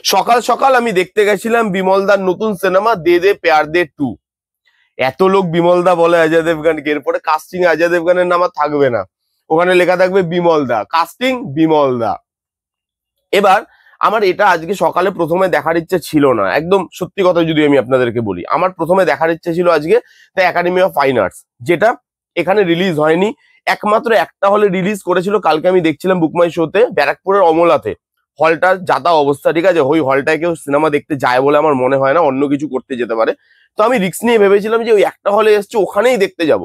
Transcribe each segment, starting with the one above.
সকাল সকাল আমি দেখতে গেছিলাম বিমলদার নতুন সিনেমা দে দে প্যার দে 2। এত লোক বিমলদা বলে অজয় দেবগনকে, এরপরে কাস্টিং অজয় দেবগনের নাম আর থাকবে না, ওখানে লেখা থাকবে বিমলদা, কাস্টিং বিমলদা। এবার আমার এটা আজকে সকালে প্রথমে দেখার ইচ্ছে ছিল না, একদম সত্যি কথা যদি আমি আপনাদেরকে বলি, আমার প্রথমে দেখার ইচ্ছে ছিল আজকে the academy of fine arts, যেটা এখানে রিলিজ হয়নি, একমাত্র একটা হলে রিলিজ করেছিল। কালকে আমি দেখছিলাম বুকমাই শোতে, ব্যারাকপুরের অমলাতে। হলটার যাতা অবস্থা, ঠিক আছে, ওই হলটায় কেউ সিনেমা দেখতে যায় বলে আমার মনে হয় না, অন্য কিছু করতে যেতে পারে। তো আমি রিস্ক নিয়ে ভেবেছিলাম যে ওই একটা হলে এসছে ওখানেই দেখতে যাব,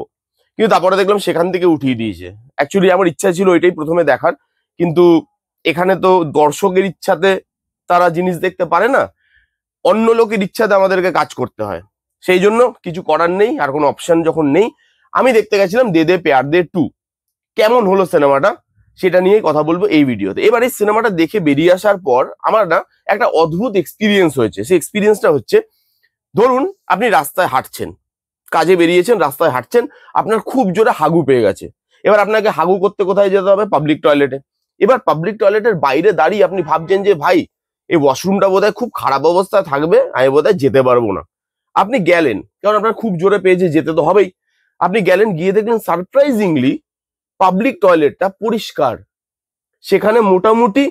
কিন্তু তারপরে দেখলাম সেখান থেকে উঠিয়ে দিয়েছে। অ্যাকচুয়ালি আমার ইচ্ছা ছিল ওইটাই প্রথমে দেখার, কিন্তু এখানে তো দর্শকের ইচ্ছাতে তারা জিনিস দেখতে পারে না, অন্য লোকের ইচ্ছাতে আমাদেরকে কাজ করতে হয়, সেই জন্য কিছু করার নেই, আর কোনো অপশন যখন নেই আমি দেখতে গেছিলাম দে দে প্যার দে 2। কেমন হলো সিনেমাটা সেটা নিয়েই কথা বলবো এই ভিডিওতে। এবার এই সিনেমাটা দেখে বেরিয়ে আসার পর আমার না একটা অদ্ভুত এক্সপিরিয়েন্স হয়েছে। সেই এক্সপিরিয়েন্সটা হচ্ছে, ধরুন আপনি রাস্তায় হাঁটছেন, কাজে বেরিয়েছেন, রাস্তায় হাঁটছেন, আপনার খুব জোরে হাগু পেয়ে গেছে। এবার আপনাকে হাগু করতে কোথায় যেতে হবে? পাবলিক টয়লেটে। এবার পাবলিক টয়লেটের বাইরে দাঁড়িয়ে আপনি ভাবছেন যে ভাই এই ওয়াশরুমটা বোধহয় খুব খারাপ অবস্থায় থাকবে, আমি বোধহয় যেতে পারবো না। আপনি গেলেন, কারণ আপনার খুব জোরে পেয়েছে, যেতে তো হবেই। আপনি গেলেন, গিয়ে দেখলেন সারপ্রাইজিংলি পাবলিক টয়লেটটা পরিষ্কার, সেখানে মোটামুটি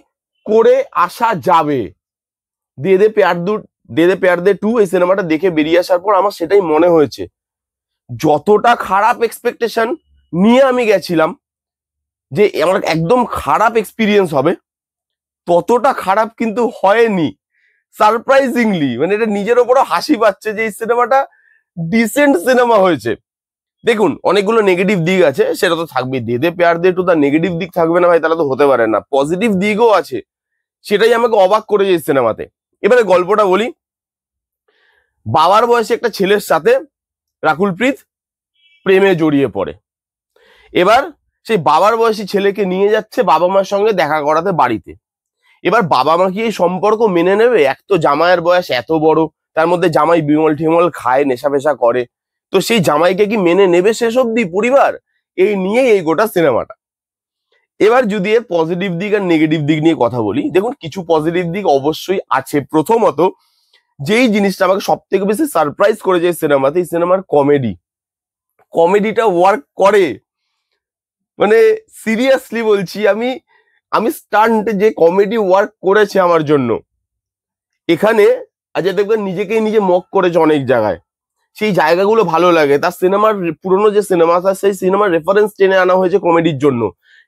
করে আসা যাবে। দে দে প্যার দে 2 এই সিনেমাটা দেখে বেরিয়ে আসার পর আমার সেটাই মনে হয়েছে, যতটা খারাপ এক্সপেকটেশন নিয়ে আমি গেছিলাম যে আমার একদম খারাপ এক্সপিরিয়েন্স হবে, ততটা খারাপ কিন্তু হয়নি। সারপ্রাইজিংলি মানে এটা নিজের ওপরও হাসি পাচ্ছে যে এই সিনেমাটা ডিসেন্ট সিনেমা হয়েছে। দেখুন অনেকগুলো নেগেটিভ দিক আছে, সেটা তো থাকবে, দে দে প্যার দে 2 তার নেগেটিভ দিক থাকবে না ভাই, তাহলে তো হতে পারে না। পজিটিভ দিকও আছে, সেটাই আমাকে অবাক করেছে এই সিনেমাতে। এবারে গল্পটা বলি। বাবার বয়সে একটা ছেলের সাথে রাকুল প্রীত প্রেমে জড়িয়ে পড়ে। এবার সেই বাবার বয়সী ছেলেকে নিয়ে যাচ্ছে বাবা মার সঙ্গে দেখা করাতে বাড়িতে। এবার বাবা মা কি এই সম্পর্ক মেনে নেবে? এক তো জামাইয়ের বয়স এত বড়, তার মধ্যে জামাই বিমল টিমল খায়, নেশা ফেশা করে, তো সেই জামাইকে কি মেনে নেবে শেষ অব্দি পরিবার? এই নিয়ে এই গোটা সিনেমাটা। এবার যদি এর পজিটিভ দিক আর নেগেটিভ দিক নিয়ে কথা বলি, দেখুন কিছু পজিটিভ দিক অবশ্যই আছে। প্রথমত যেই জিনিসটা আমাকে সব থেকে বেশি সারপ্রাইজ করেছে এই সিনেমাতে, এই সিনেমার কমেডিটা ওয়ার্ক করে। মানে সিরিয়াসলি বলছি, আমি স্টান্ট যে কমেডি ওয়ার্ক করেছে আমার জন্য। এখানে অজয় দেবগন নিজেকেই নিজে মক করেছে অনেক জায়গায়, সেই জায়গাগুলো ভালো লাগে। তার সিনেমার পুরোনো যে সিনেমা আছে সেই সিনেমার রেফারেন্স টেনে আনা হয়েছে কমেডির জন্য,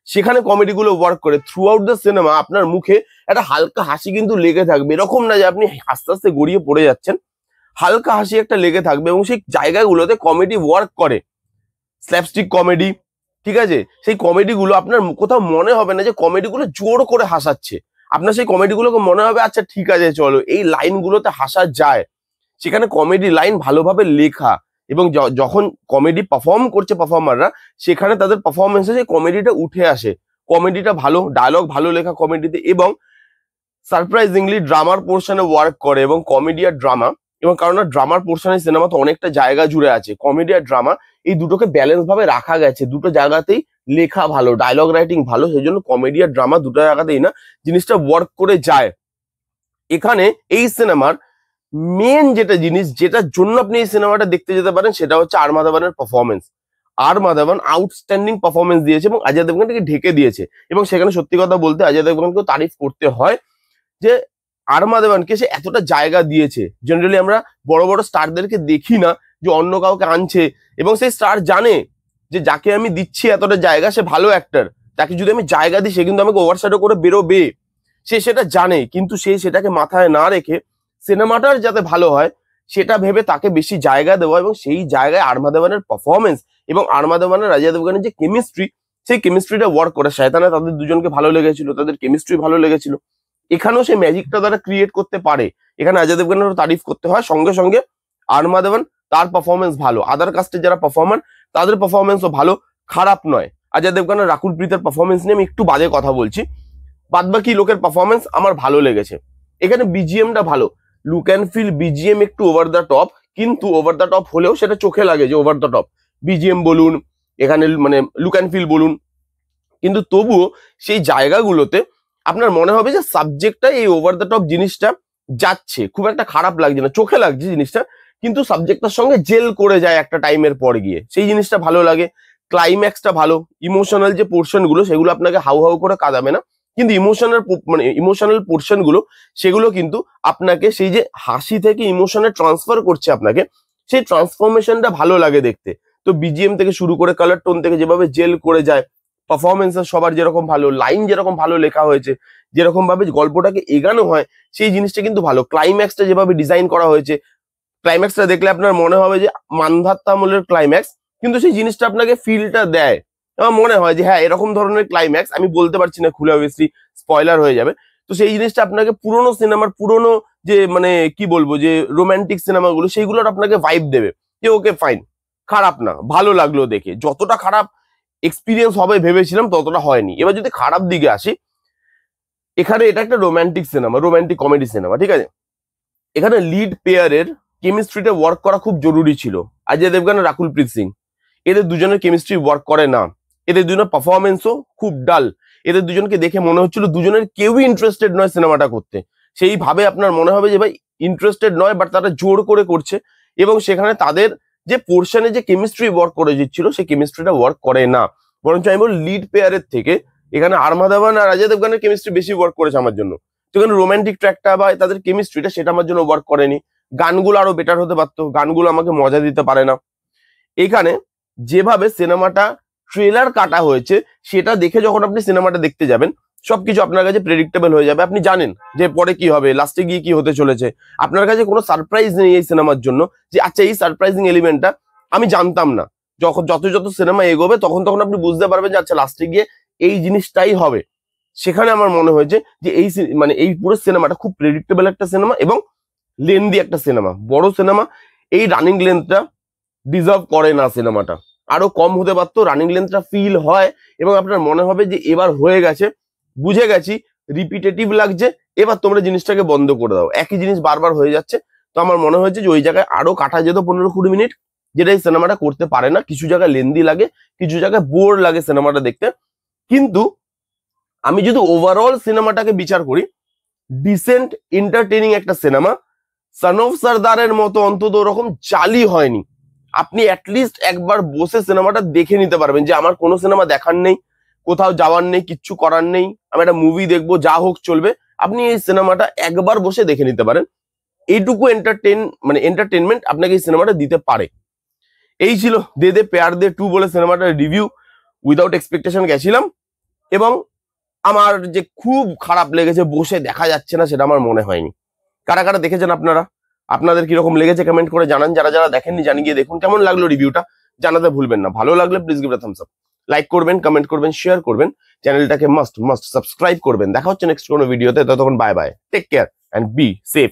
সেখানে কমেডিগুলো ওয়ার্ক করে। থ্রু আউট দ্য সিনেমা আপনার মুখে একটা হালকা হাসি কিন্তু লেগে থাকবে, এরকম না যে আপনি আস্তে আস্তে গড়িয়ে পড়ে যাচ্ছেন, হালকা হাসি একটা লেগে থাকবে। এবং সেই জায়গাগুলোতে কমেডি ওয়ার্ক করে, স্ল্যাপস্টিক কমেডি, ঠিক আছে, সেই কমেডিগুলো আপনার কোথাও মনে হবে না যে কমেডিগুলো জোর করে হাসাচ্ছে। আপনার সেই কমেডিগুলোকে মনে হবে আচ্ছা ঠিক আছে চলো এই লাইনগুলোতে হাসা যায়। সেখানে কমেডি লাইন ভালোভাবে লেখা, এবং যখন কমেডি পারফর্ম করছে পারফর্মাররা, সেখানে তাদের পারফরমেন্সে সেই কমেডিটা উঠে আসে। কমেডিটা ভালো, ডায়লগ ভালো লেখা কমেডিতে, এবং সারপ্রাইজিংলি ড্রামার পোর্শনে ওয়ার্ক করে। এবং কমেডি আর ড্রামা, এবং কারণ ড্রামার পোর্শনে সিনেমা তো অনেকটা জায়গা জুড়ে আছে, কমেডি আর ড্রামা এই দুটোকে ব্যালেন্স ভাবে রাখা গেছে। দুটো জায়গাতেই লেখা ভালো, ডায়লগ রাইটিং ভালো, সেই জন্য কমেডি আর ড্রামা দুটো জায়গাতেই না জিনিসটা ওয়ার্ক করে যায়। এখানে এই সিনেমার মেন যেটা জিনিস, যেটার জন্য আপনি এই সিনেমাটা দেখতে যেতে পারেন, সেটা হচ্ছে আর মাধবনের পারফরমেন্স। আর মাধবন আউটস্ট্যান্ডিং পারফরমেন্স দিয়েছে এবং অজয় দেবগনকে ঢেকে দিয়েছে। এবং সেখানে সত্যি কথা বলতে অজয় দেবগনকেও তারিফ করতে হয় যে আর মাধবনকে সে এতটা জায়গা দিয়েছে। জেনারেলি আমরা বড় বড় স্টারদেরকে দেখি না যে অন্য কাউকে আনছে, এবং সেই স্টার জানে যে যাকে আমি দিচ্ছি এতটা জায়গা সে ভালো অ্যাক্টর, তাকে যদি আমি জায়গা দিই সে কিন্তু আমাকে ওভারশ্যাডো করে বেরোবে, সে সেটা জানে। কিন্তু সে সেটাকে মাথায় না রেখে সিনেমাটার যাতে ভালো হয় সেটা ভেবে তাকে বেশি জায়গা দেওয়া, এবং সেই জায়গায় আর মাধবনের পারফরমেন্স এবং আর মাধবনের অজয় দেবগনের যে কেমিস্ট্রি, সেই কেমিস্ট্রিটা ওয়ার্ক করে। শয়তানে তাদের দুজনকে ভালো লেগেছিল, তাদের কেমিস্ট্রি ভালো লেগেছিল। এখানেও সেই ম্যাজিকটা তারা ক্রিয়েট করতে পারে। এখানে অজয় দেবগনেরও তারিফ করতে হয়, সঙ্গে সঙ্গে আর মাধবন তার পারফরমেন্স ভালো, আদার কাস্টের যারা পারফর্মার তাদের পারফরমেন্সও ভালো, খারাপ নয়। অজয় দেবগনের রাকুল প্রীতের পারফরমেন্স নিয়ে আমি একটু বাজে কথা বলছি, বাদবাকি লোকের পারফরমেন্স আমার ভালো লেগেছে। এখানে বিজিএমটা ভালো, লুক অ্যান্ড ফিল বিজিএম একটু ওভার দ্য টপ, কিন্তু ওভার দ্য টপ হলেও সেটা চোখে লাগে যে ওভার দ্য টপ বিজিএম বলুন, এখানে মানে লুক অ্যান্ড ফিল বলুন, কিন্তু তবুও সেই জায়গাগুলোতে আপনার মনে হবে যে সাবজেক্টটা এই ওভার দ্য টপ জিনিসটা যাচ্ছে, খুব একটা খারাপ লাগছে না, চোখে লাগছে জিনিসটা, কিন্তু সাবজেক্টটার সঙ্গে জেল করে যায় একটা টাইমের পর গিয়ে, সেই জিনিসটা ভালো লাগে। ক্লাইম্যাক্সটা ভালো, ইমোশনাল যে পোর্শন গুলো সেগুলো আপনাকে হাউ হাউ করে কাঁদাবে না, কিন্তু ইমোশনাল পোর্শন গুলো সেগুলো কিন্তু আপনাকে সেই যে হাসি থেকে ইমোশনে ট্রান্সফার করছে আপনাকে, সেই ট্রান্সফরমেশনটা ভালো লাগে দেখতে। তো বিজিএম থেকে শুরু করে কালার টোন থেকে যেভাবে জেল করে যায়, পারফরমেন্সের সবার যেরকম ভালো, লাইন যেরকম ভালো লেখা হয়েছে, যেরকম ভাবে গল্পটাকে এগানো হয় সেই জিনিসটা কিন্তু ভালো। ক্লাইম্যাক্সটা যেভাবে ডিজাইন করা হয়েছে, ক্লাইম্যাক্সটা দেখলে আপনার মনে হবে যে মান্ধাত্তা আমলের ক্লাইম্যাক্স, কিন্তু সেই জিনিসটা আপনাকে ফিলটা দেয়। আমার মনে হয় যে হ্যাঁ এরকম ধরনের ক্লাইম্যাক্স, আমি বলতে পারছি না খুলে, অবভিয়াসলি স্পয়লার হয়ে যাবে। তো সেই জিনিসটা আপনাকে পুরোনো সিনেমার পুরোনো যে মানে কি বলবো যে রোমান্টিক সিনেমাগুলো সেইগুলোর আপনাকে ভাইব দেবে যে ওকে ফাইন, খারাপ না, ভালো লাগলো দেখে। যতটা খারাপ এক্সপিরিয়েন্স হবে ভেবেছিলাম ততটা হয়নি। এবার যদি খারাপ দিকে আসি, এখানে এটা একটা romantic cinema, romantic comedy cinema, ঠিক আছে। এখানে লিড পেয়ারের কেমিস্ট্রিটা ওয়ার্ক করা খুব জরুরি ছিল। অজয় দেবগন আর রাকুল প্রীত সিং, এদের দুজনের কেমিস্ট্রি ওয়ার্ক করে না। এদের দুজনের পারফরমেন্সও খুব ডাল। এদের দুজনকে দেখে মনে হচ্ছিল দুজনের কেউই ইন্টারেস্টেড নয় সিনেমাটা করতে। সেইভাবে আপনার মনে হবে যে ভাই ইন্টারেস্টেড নয়, বাট তারা জোর করে করছে, এবং সেখানে তাদের যে পোর্শনে যে কেমিস্ট্রি ওয়ার্ক করে দিচ্ছিল সেই কেমিস্ট্রিটা ওয়ার্ক করে না। বরঞ্চ আমি বল লিড পেয়ারের থেকে এখানে আরমা দেওয়ান আর অজয় দেবগনের কেমিস্ট্রি বেশি ওয়ার্ক করেছে আমার জন্য। সেখানে রোমান্টিক ট্র্যাকটা বা তাদের কেমিস্ট্রিটা সেটা আমার জন্য ওয়ার্ক করেনি। গানগুলো আরো বেটার হতে পারতো, গানগুলো আমাকে মজা দিতে পারে না। এখানে যেভাবে সিনেমাটা ট্রেলার কাটা হয়েছে সেটা দেখে যখন আপনি সিনেমাটা দেখতে যাবেন, সবকিছু আপনার কাছে প্রেডিক্টেবল হয়ে যাবে। আপনি জানেন যে পরে কি হবে, লাস্টে গিয়ে কি হতে চলেছে। আপনার কাছে কোনো সারপ্রাইজ নেই এই সিনেমার জন্য, যে আচ্ছা এই সারপ্রাইজিং এলিমেন্টটা আমি জানতাম না। যত যত সিনেমা এগোবে তখন তখন আপনি বুঝতে পারবেন যে আচ্ছা লাস্টে গিয়ে এই জিনিসটাই হবে। সেখানে আমার মনে হয়েছে যে এই পুরো সিনেমাটা খুব প্রেডিক্টেবল একটা সিনেমা এবং লেন্দি একটা সিনেমা, বড় সিনেমা। এই রানিং লেন্থটা ডিজার্ভ করে না সিনেমাটা, আরো কম হতে পারতো। রানিং লেন্থটা ফিল হয় এবং আপনার মনে হবে যে এবার হয়ে গেছে, বুঝে গেছি, রিপিটেটিভ লাগছে, এবার তোমরা জিনিসটাকে বন্ধ করে দাও, একই জিনিস বারবার হয়ে যাচ্ছে। তো আমার মনে হয়েছে যে ওই জায়গায় আরো কাটা যেত 15-20 মিনিট, যেটা এই সিনেমাটা করতে পারে না। কিছু জায়গায় লেন্দি লাগে, কিছু জায়গায় বোর লাগে সিনেমাটা দেখতে। কিন্তু আমি যদি ওভারঅল সিনেমাটাকে বিচার করি, ডিসেন্ট এন্টারটেইনিং একটা সিনেমা। সন অফ সর্দারের মতো অন্তত ওরকম জালি হয়নি। আপনি অ্যাটলিস্ট একবার বসে সিনেমাটা দেখে নিতে পারবেন যে আমার কোনো সিনেমা দেখার নেই, কোথাও যাওয়ার নেই, কিচ্ছু করার নেই, আমি একটা মুভি দেখবো, যা হোক চলবে, আপনি এই সিনেমাটা একবার বসে দেখে নিতে পারেন। এইটুকু এন্টারটেনমেন্ট আপনাকে এই সিনেমাটা দিতে পারে। এই ছিল দে দে প্যার দে 2 বলে সিনেমাটার রিভিউ। উইদাউট এক্সপেকটেশন গেছিলাম, এবং আমার যে খুব খারাপ লেগেছে, বসে দেখা যাচ্ছে না, সেটা আমার মনে হয়নি। কারা কারা দেখেছেন আপনারা, আপনাদের কিরকম লেগেছে কমেন্ট করে জানান। যারা যারা দেখেননি জানিয়ে গিয়ে দেখুন কেমন লাগলো রিভিউটা, জানাতে ভুলবেন না। ভালো লাগলে please give a Thums up, like করবেন, কমেন্ট করবেন, শেয়ার করবেন, চ্যানেলটাকে মাস্ট সাবস্ক্রাইব করবেন। দেখা হচ্ছে নেক্সট কোনো ভিডিওতে, ততক্ষণ bye bye, take care and be safe.